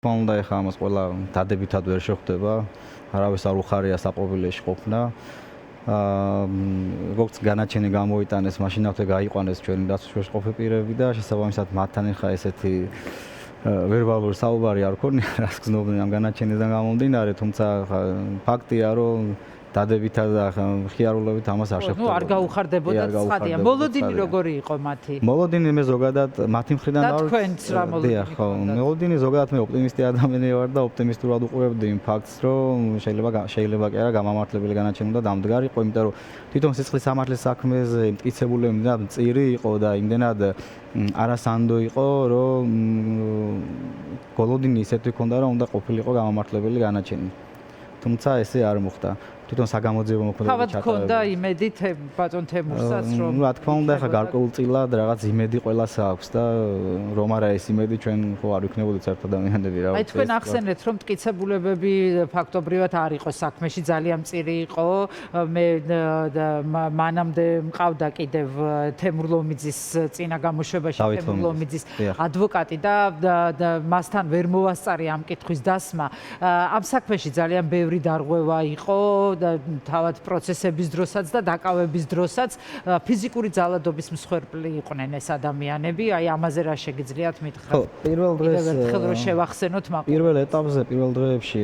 Fonda ეხა ამას ყველა დადებითად ვერ შეხვდება. არავის არ უხარია საყოველეში ყოფნა. როგორც განაჩენი გამოიტანეს, მაშინათვე გაიყვანეს ჩვენი დაცვის ყოფილი პირები და შესაბამისად მათთან ეხა ესეთი ვერბალური საუბარი არ ქონია, რაც გზნობდნენ ამ განაჩენიდან გამომდინარე, თუმცა ფაქტია, რომ დადებითად და ხიარულობით ამას არ შეხვდება. არ გაუხარდებოდა ცხადია. მოლოდინი როგორი იყო მათი? მოლოდინი მე ზოგადად მათი მხრიდან და თქვენც რა მოლოდინი? ხო, მოლოდინი ზოგადად მე ოპტიმისტი ადამიანი ვარ და ოპტიმისტურად უყურებდი იმ ფაქტს, რომ შეიძლება კი არა გამამართლებელი განაჩენი უნდა დამდგარიყო, იმიტომ რომ თვითონ სიცხლის სამართლის საქმეზე მტკიცებული იმდენად მწირი იყო და იმდენად არასანდო იყო, რომ მოლოდინი ისეთი ჰქონდა, რომ უნდა ყოფილიყო გამამართლებელი განაჩენი. თუმცა ესე არ მოხდა. თვითონ საგამოძიებო მოქმედება ჩატარებდა. თავად ქონდა იმედი ბატონ თემურსაც რომ რა თქმა უნდა ხა გარკვეულწილად რაღაც იმედი ყველას აქვს და რომ არა ეს იმედი ჩვენ ხო არ ვიქნებოდით ერთ ადამიანები რა. აი თქვენ ახსენეთ რომ მტკიცებულებები ფაქტობრივად არ იყო საქმეში ძალიან მწირი იყო. მე მანამდე მყავდა კიდევ თემურ ლომიძის წინა გამოშვებაში თემურ ლომიძის ადვოკატი და მასთან ვერ მოვასწარი ამ კითხვის დასმა. ამ საქმეში ძალიან ბევრი დარღვევა იყო და თავად პროცესების დროსაც და დაკავების დროსაც ფიზიკური ძალადობის მსხვერპლი იყვნენ ეს ადამიანები. აი ამაზე რა შეგიძლიათ მითხრათ? ხო, პირველ დღეს რომ შევახსენოთ მაყურებელს. პირველ ეტაპზე, პირველ დღეებში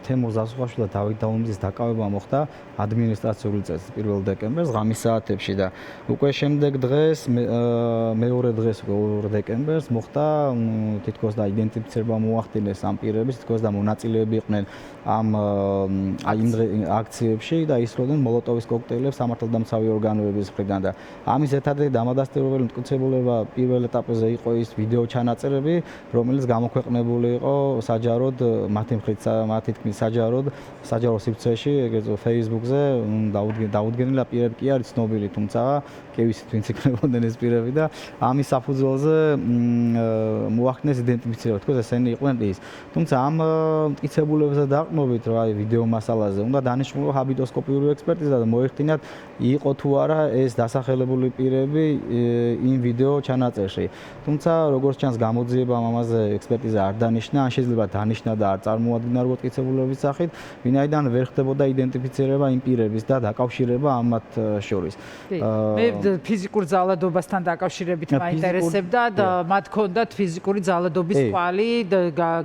თემურ ზასუხაშვილი და დავით დაუმბიძის დაკავება მოხდა ადმინისტრაციული წესით 1 დეკემბერს ღამის საათებში და უკვე შემდეგ დღეს მეორე დღეს 2 დეკემბერს მოხდა თითქოს და იდენტიფიცირება მოახდინეს ამ პირების, თითქოს და მონაწილეები იყვნენ ამ აქციებში და ისროდნენ მოლოტოვის კოქტეილებს სამართალდამცავი ორგანოების მხრიდან და ამის ერთადერთი დამადასტურებელი მტკიცებულება პირველ ეტაპზე იყო ის ვიდეო ჩანაწერები, რომელიც გამოქვეყნებული იყო საჯაროდ მათი მხრით, მათი თქმით საჯარო სივრცეში, ეგრეთ Facebook-ზე დაუდგენელი პირები კი არის ცნობილი, თუმცა კი ვიცით ვინც იქნებოდნენ ეს პირები და ამის საფუძველზე მოახდინეს იდენტიფიცირება, თქოს ესენი იყვნენ ის. თუმცა ამ მტკიცებულებებზე დაყრდნობით რა ვიდეო მასალაზე უნდა დანიშნულიყო ჰაბიტოსკოპიური ექსპერტიზა და მოეხდინათ იყო თუ არა ეს დასახელებული პირები იმ ვიდეო ჩანაწერში. თუმცა როგორც ჩანს გამოძიებამ ამაზე ექსპერტიზა არ დანიშნა, ან შეიძლება დანიშნა და არ წარმოადგინა როგორც მტკიცებულების სახით, ვინაიდან ვერ ხდებოდა იდენტიფიცირება იმ პირების და დაკავშირება ამათ შორის. მე ფიზიკურ ძალადობასთან დაკავშირებით მაინტერესებდა და მათ ჰქონდათ ფიზიკური ძალადობის კვალი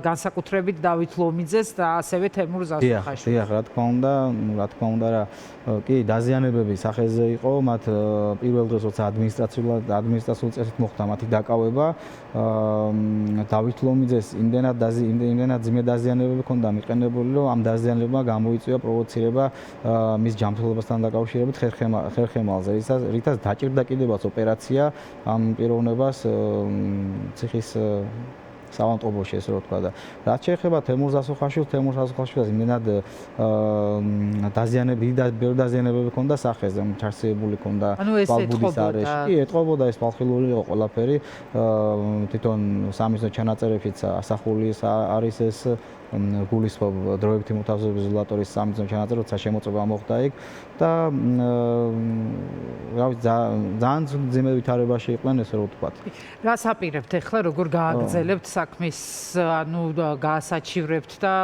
განსაკუთრებით დავით ლომიძეს და ასევე თემურ ზასუხაშვილს. დიახ, რა თქმა უნდა რა კი დაზიანებები სახეზე იყო მათ პირველ დღეს როცა ადმინისტრაციულ წესით მოხდა მათი დაკავება დავით ლომიძეს იმდენად ძიმე დაზიანებები ჰქონდა მიყენებული რომ ამ დაზიანებებმა გამოიწვია პროვოცირება მის ჯანმრთელობასთან დაკავშირებით ხერხემალზე რითაც დაჭირდა კიდევაც ოპერაცია ამ პიროვნებას ციხის სამავტყუპოში ესე რომ თქვა და რაც შეეხება თემურ ზასუხაშვილს იმდენად დაზიანებები ჰქონდა სახეზე ჩარსებული ჰქონდა ბალბუდის არეში კი ეტყობოდა ეს ბალხილული იყო ყველაფერი თვითონ სამიზნე ჩანაწერებშიც ასახული არის ეს გულისხმობ დროებითი მოთავსების იზოლატორის სამიზნე ჩანაწერი როცა შემოწმება მოხდა იქ და რა ვიცი ძალიან ძიმე ვითარებაში იყვნენ ესე რომ ვთქვათ. რას აპირებთ ახლა როგორ გააგრძელებთ საქმის ანუ გაასაჩივრებთ და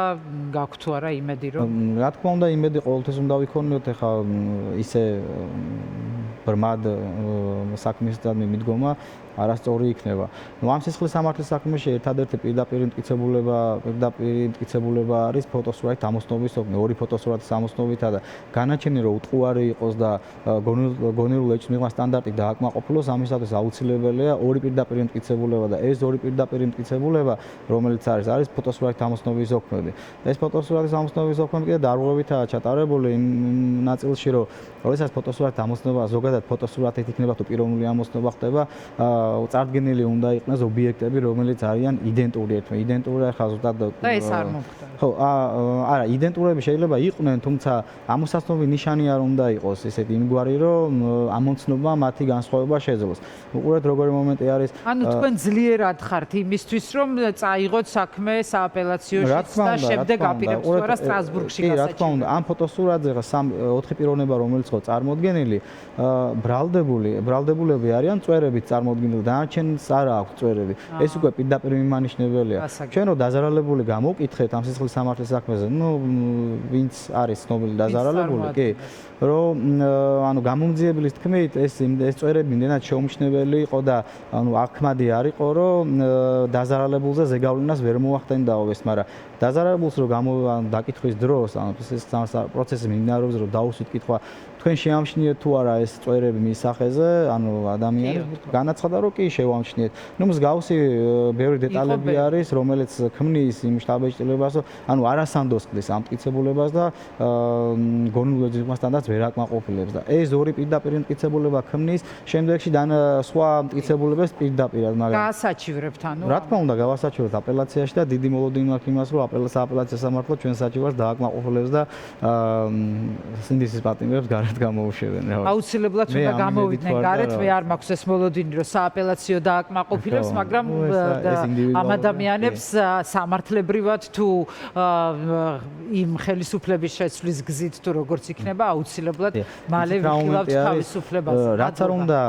გაქვთ თუ არა იმედი რომ რა თქმა უნდა იმედი ყოველთვის უნდა ვიქონიოთ ახლა ისე ბრმად საქმისთან მიდგომა არასწორი იქნება. ამ სისხლის სამართლის საქმეში ერთადერთი პირდაპირ მტკიცებულება არის ფოტოსურათით ამოსნობის სოქმე, ორი ფოტოსურათის ამოსნობითა და განაჩენი რომ უტყუარი იყოს და გონივრულ ეჭვს მიღმა სტანდარტი დააკმაყოფილოს, ამისათვის აუცილებელია ორი პირდაპირ მტკიცებულება და ეს ორი პირდაპირ მტკიცებულება, რომელიც არის ფოტოსურათით ამოსნობის სოქმები. ეს ფოტოსურათის ამოსნობის სოქმე კიდე დარღვევითაა ჩატარებული იმ ნაწილში, რომ როდესაც ფოტოსურათით ამოსნობა ზოგადად ფოტოსურათით იქნება თუ პიროვნული ამოსნობა ხდება წარდგენილი უნდა იყნას ობიექტები, რომელიც არიან იდენტური ერთმანეთთან. იდენტური ახლა ზუსტად და ეს არ მოხდა. ხო, არა, იდენტურები შეიძლება იყვნენ, თუმცა ამოსაცნობი ნიშანი არ უნდა იყოს ესეთი იმგვარი, რომ ამოცნობა მათი განსხვავება შეძლოს. უყურეთ როგორი момენტი არის. ანუ თქვენ ძლიერად ხართ იმისთვის, რომ წაიღოთ საქმე სააპელაციოში და შემდეგ აპირებთ თუ არა სტრასბურგში გასაჩივრება. კი, რა თქმა უნდა, ამ ფოტოსურათზე 4 პიროვნება, რომელიც ხო წარმოდგენილი, ბრალდებულები არიან წვერებით წარმოდგენილი შედგენილი, დანარჩენს არა აქვს წვერები. ეს უკვე პირდაპირ მიმანიშნებელია. ჩვენ რო დაზარალებული გამოვკითხეთ ამ სისხლის სამართლის საქმეზე, ვინც არის ცნობილი დაზარალებული, კი, რომ ანუ გამომძიებლის თქმით ეს წვერები იმდენად შეუმჩნეველი იყო და ანუ აქმადი არ იყო, რომ დაზარალებულზე ზეგავლენას ვერ მოახდენდაო ეს, მაგრამ დაზარალებულს რო დაკითხვის დროს, ანუ ეს პროცესი მიმდინარეობს, რომ დაუსვით კითხვა, თქვენ შეამჩნიეთ თუ არა ეს წვერები მის სახეზე, ანუ ადამიანის განაცხადა, რომ კი შევამჩნიეთ. ნუ მსგავსი ბევრი დეტალები არის, რომელიც ქმნის იმ შთაბეჭდილებას, ანუ არასანდოს ხდის ამ მტკიცებულებას და გონილებასთანაც ვერ აკმაყოფილებს და ეს ორი პირდაპირ მტკიცებულება ქმნის, შემდეგში სხვა მტკიცებულებებს პირდაპირად, მაგრამ გაასაჩივრებთ, ანუ რა თქმა უნდა, გავასაჩივროთ აპელაციაში და დიდი მოლოდინი მაქვს იმას, რომ აპელაცია სამართლო ჩვენ საჩივარს დააკმაყოფილებს და სინდისის პატიმრებს გარეთ გამოუშვებენ. აუცილებლად უნდა გამოვიდნენ გარეთ, მე არ მაქვს ეს მოლოდინი, რომ სააპელაციო დააკმაყოფილებს, მაგრამ ამ ადამიანებს სამართლებრივად თუ იმ ხელისუფლების შეცვლის გზით თუ როგორც იქნება, აუცილებლად მალე ვიხილავთ თავისუფლებას. რაც არ უნდა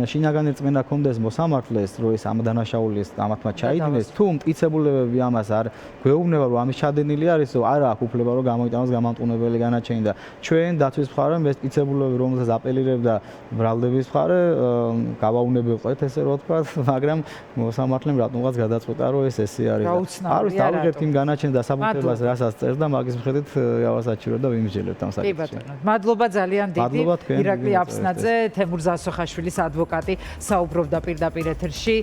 შინაგანი რწმენა ქონდეს მოსამართლეს, რომ ეს ამ დანაშაულის ამათმა ჩაიდინეს, თუ მტკიცებულებები ამას არ გვეუბნება, რომ ამის ჩადენილი არის, რომ არა აქვს უფლება, რომ გამოიტანოს გამამტყუნებელი განაჩენი და ჩვენ დაცვის მხარემ ეს მტკიცებულებები, რომელსაც აპელირებდა ბრალდების მხარე, გავაუნებებყვეთ ესე რომ ვთქვა, მაგრამ მოსამართლემ რატომღაც გადაწყვეტა, რომ ეს ესე არის. არის დავიღებთ იმ განაჩენს დასაბუთებას, რასაც წერს და მაგის მიხედვით გავასაჩივროთ და ვიმსჯელებთ ამ საკითხს. კი ბატონო. მადლობა ძალიან დიდი. ირაკლი აფსნაძე, თემურ ზასოხაშვილის ადვოკატი საუბრობდა პირდაპირ ეთერში.